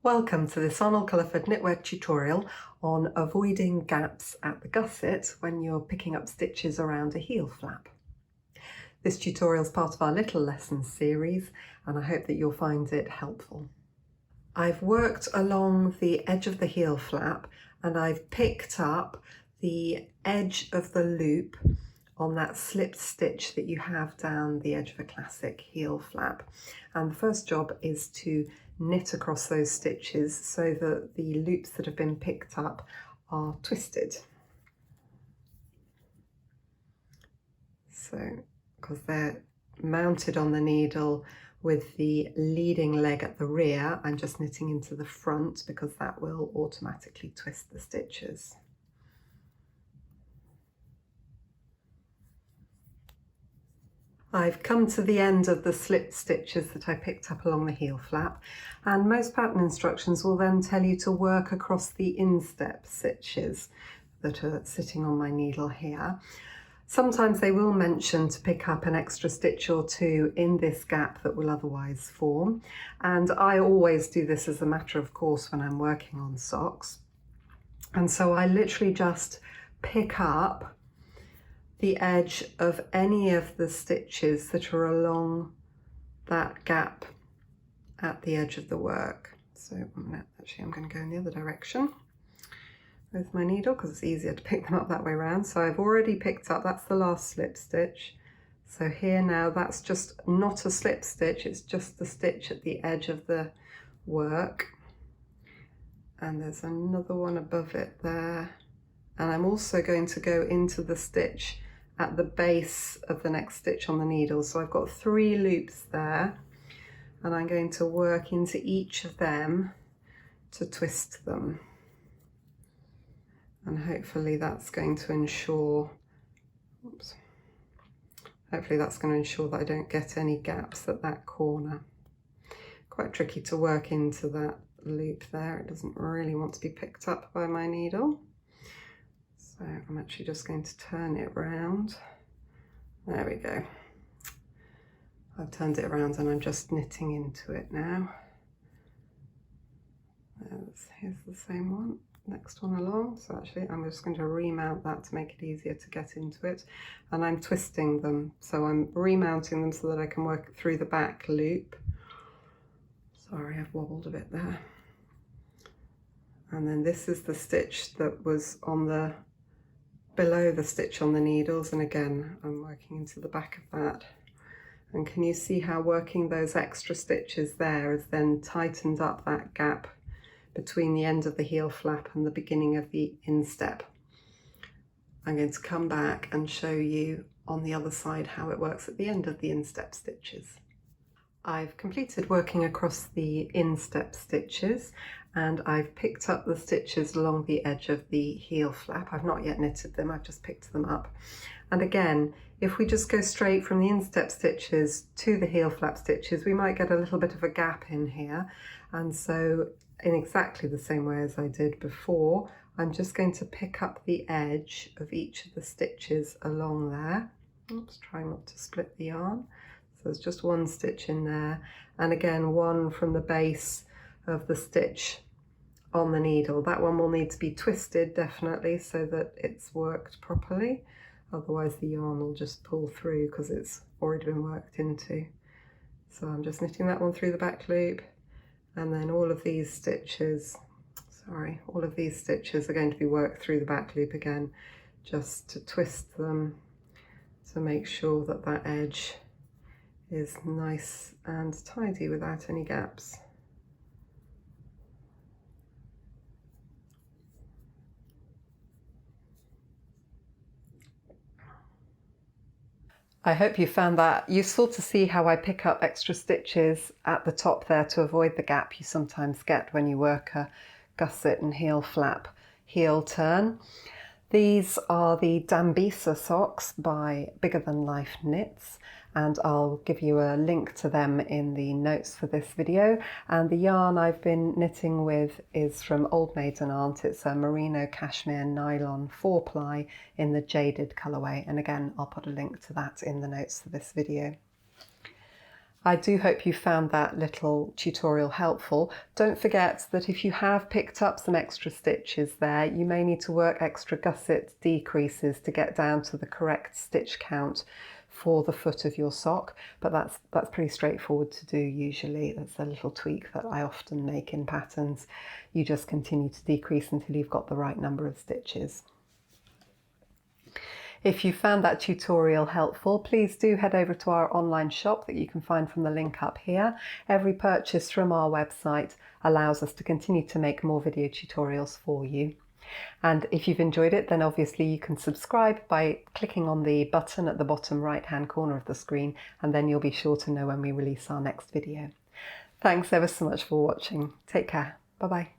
Welcome to this Arnold Culliford knitwear tutorial on avoiding gaps at the gusset when you're picking up stitches around a heel flap. This tutorial is part of our Little Lessons series and I hope that you'll find it helpful. I've worked along the edge of the heel flap and I've picked up the edge of the loop on that slipped stitch that you have down the edge of a classic heel flap. And the first job is to knit across those stitches so that the loops that have been picked up are twisted. So, because they're mounted on the needle with the leading leg at the rear, I'm just knitting into the front because that will automatically twist the stitches. I've come to the end of the slipped stitches that I picked up along the heel flap, and most pattern instructions will then tell you to work across the instep stitches that are sitting on my needle here. Sometimes they will mention to pick up an extra stitch or two in this gap that will otherwise form, and I always do this as a matter of course when I'm working on socks. And so I literally just pick up the edge of any of the stitches that are along that gap at the edge of the work. So I'm going to go in the other direction with my needle because it's easier to pick them up that way around. So I've already picked up, that's the last slip stitch. So here now, that's just not a slip stitch, it's just the stitch at the edge of the work. And there's another one above it there. And I'm also going to go into the stitch at the base of the next stitch on the needle. So I've got 3 loops there and I'm going to work into each of them to twist them. And hopefully that's going to ensure, hopefully that's going to ensure that I don't get any gaps at that corner. Quite tricky to work into that loop there. It doesn't really want to be picked up by my needle. So I'm actually just going to turn it around. There we go. I've turned it around and I'm just knitting into it now. Here's the same one, next one along. So actually I'm just going to remount that to make it easier to get into it. And I'm twisting them. So I'm remounting them so that I can work through the back loop. Sorry, I've wobbled a bit there. And then this is the stitch that was on the below the stitch on the needles, and again I'm working into the back of that. And can you see how working those extra stitches there has then tightened up that gap between the end of the heel flap and the beginning of the instep? I'm going to come back and show you on the other side how it works at the end of the instep stitches. I've completed working across the instep stitches and I've picked up the stitches along the edge of the heel flap. I've not yet knitted them, I've just picked them up. And again, if we just go straight from the instep stitches to the heel flap stitches, we might get a little bit of a gap in here. And so in exactly the same way as I did before, I'm just going to pick up the edge of each of the stitches along there. Oops, trying not to split the yarn. So there's just one stitch in there, and again one from the base of the stitch on the needle. That one will need to be twisted definitely so that it's worked properly, otherwise the yarn will just pull through because it's already been worked into. So I'm just knitting that one through the back loop, and then all of these stitches are going to be worked through the back loop again, just to twist them to make sure that that edge is nice and tidy without any gaps. I hope you found that useful to see how I pick up extra stitches at the top there to avoid the gap you sometimes get when you work a gusset and heel flap heel turn. These are the Dambisa socks by Bigger Than Life Knits, and I'll give you a link to them in the notes for this video. And the yarn I've been knitting with is from Old Maids and Aunt. It's a merino cashmere nylon 4-ply in the jaded colourway, and again I'll put a link to that in the notes for this video. I do hope you found that little tutorial helpful. Don't forget that if you have picked up some extra stitches there, you may need to work extra gusset decreases to get down to the correct stitch count for the foot of your sock, but that's pretty straightforward to do usually. That's a little tweak that I often make in patterns. You just continue to decrease until you've got the right number of stitches. If you found that tutorial helpful, please do head over to our online shop that you can find from the link up here. Every purchase from our website allows us to continue to make more video tutorials for you. And if you've enjoyed it, then obviously you can subscribe by clicking on the button at the bottom right-hand corner of the screen, and then you'll be sure to know when we release our next video. Thanks ever so much for watching. Take care. Bye-bye.